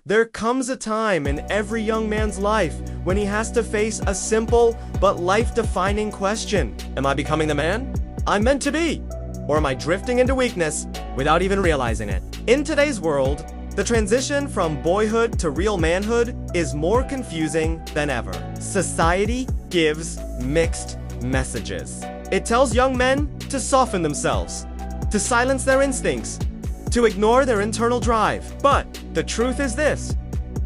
There comes a time in every young man's life when he has to face a simple but life-defining question. Am I becoming the man I'm meant to be? Or am I drifting into weakness without even realizing it? In today's world, the transition from boyhood to real manhood is more confusing than ever. Society gives mixed messages. It tells young men to soften themselves, to silence their instincts, to ignore their internal drive. But the truth is this: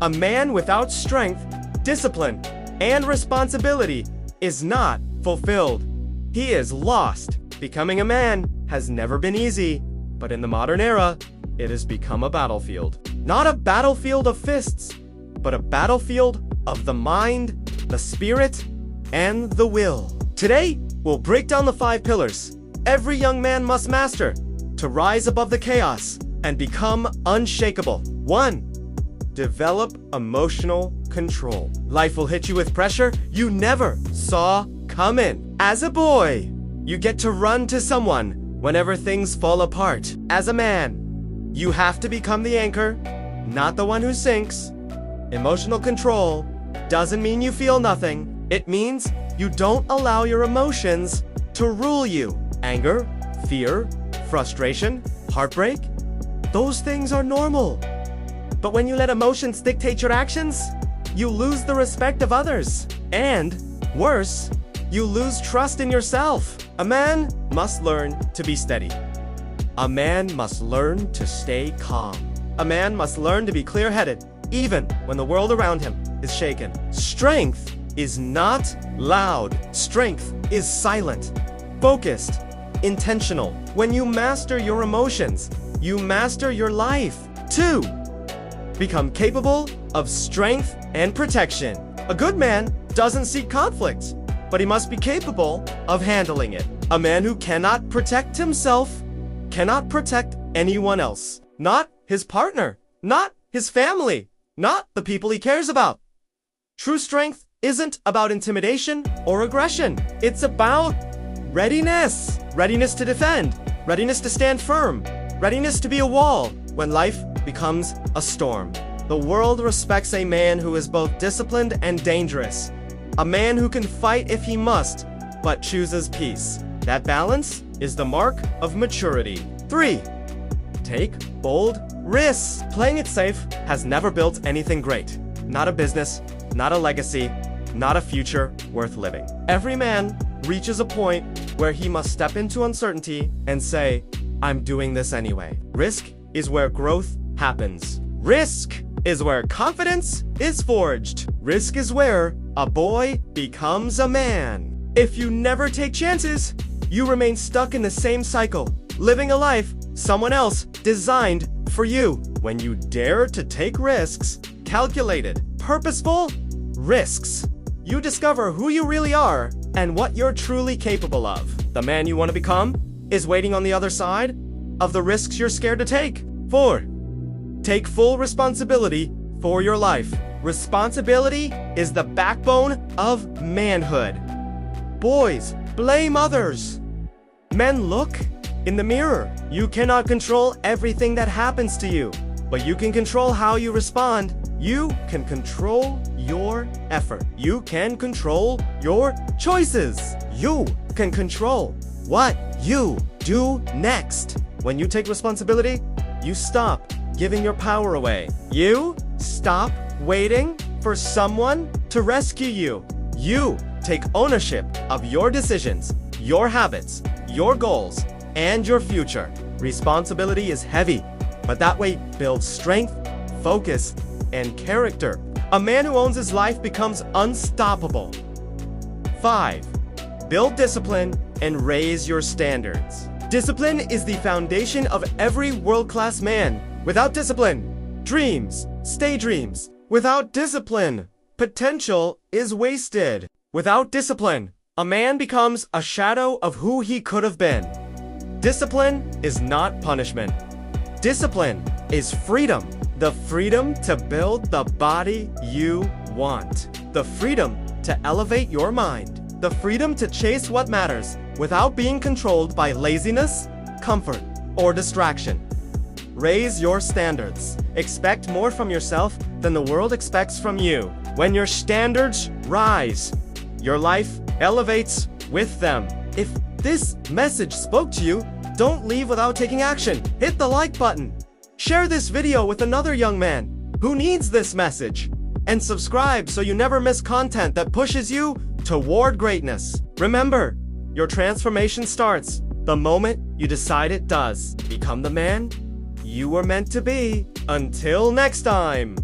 a man without strength, discipline, and responsibility is not fulfilled. He is lost. Becoming a man has never been easy, but in the modern era, it has become a battlefield. Not a battlefield of fists, but a battlefield of the mind, the spirit, and the will. Today, we'll break down the 5 pillars every young man must master to rise above the chaos and become unshakable. 1. Develop emotional control. Life will hit you with pressure you never saw coming. As a boy, you get to run to someone whenever things fall apart. As a man, you have to become the anchor, not the one who sinks. Emotional control doesn't mean you feel nothing. It means you don't allow your emotions to rule you. Anger, fear, frustration, heartbreak, those things are normal. But when you let emotions dictate your actions, you lose the respect of others. And, worse, you lose trust in yourself. A man must learn to be steady. A man must learn to stay calm. A man must learn to be clear-headed, even when the world around him is shaken. Strength is not loud. Strength is silent, focused, intentional. When you master your emotions, you master your life. 2. Become capable of strength and protection. A good man doesn't seek conflict, but he must be capable of handling it. A man who cannot protect himself cannot protect anyone else. Not his partner, not his family, not the people he cares about. True strength isn't about intimidation or aggression. It's about readiness. Readiness to defend, readiness to stand firm, readiness to be a wall when life becomes a storm. The world respects a man who is both disciplined and dangerous. A man who can fight if he must, but chooses peace. That balance is the mark of maturity. 3. Take bold risks. Playing it safe has never built anything great. Not a business, not a legacy, not a future worth living. Every man reaches a point where he must step into uncertainty and say, I'm doing this anyway. Risk is where growth happens. Risk is where confidence is forged. Risk is where a boy becomes a man. If you never take chances, you remain stuck in the same cycle, living a life someone else designed for you. When you dare to take risks, calculated, purposeful risks, you discover who you really are and what you're truly capable of. The man you want to become is waiting on the other side of the risks you're scared to take. 4. Take full responsibility for your life. Responsibility is the backbone of manhood. Boys, blame others. Men, look in the mirror. You cannot control everything that happens to you, but you can control how you respond. You can control your effort. You can control your choices. You can control what you do next. When you take responsibility, you stop giving your power away. You stop waiting for someone to rescue you. You take ownership of your decisions, your habits, your goals, and your future. Responsibility is heavy, but that weight builds strength, focus, and character. A man who owns his life becomes unstoppable. 5. Build discipline and raise your standards. Discipline is the foundation of every world-class man. Without discipline, dreams stay dreams. Without discipline, potential is wasted. Without discipline, a man becomes a shadow of who he could have been. Discipline is not punishment. Discipline is freedom. The freedom to build the body you want. The freedom to elevate your mind. The freedom to chase what matters without being controlled by laziness, comfort, or distraction. Raise your standards. Expect more from yourself than the world expects from you. When your standards rise, your life elevates with them. If this message spoke to you, don't leave without taking action. Hit the like button. Share this video with another young man who needs this message. And subscribe so you never miss content that pushes you toward greatness. Remember, your transformation starts the moment you decide it does. Become the man you were meant to be. Until next time.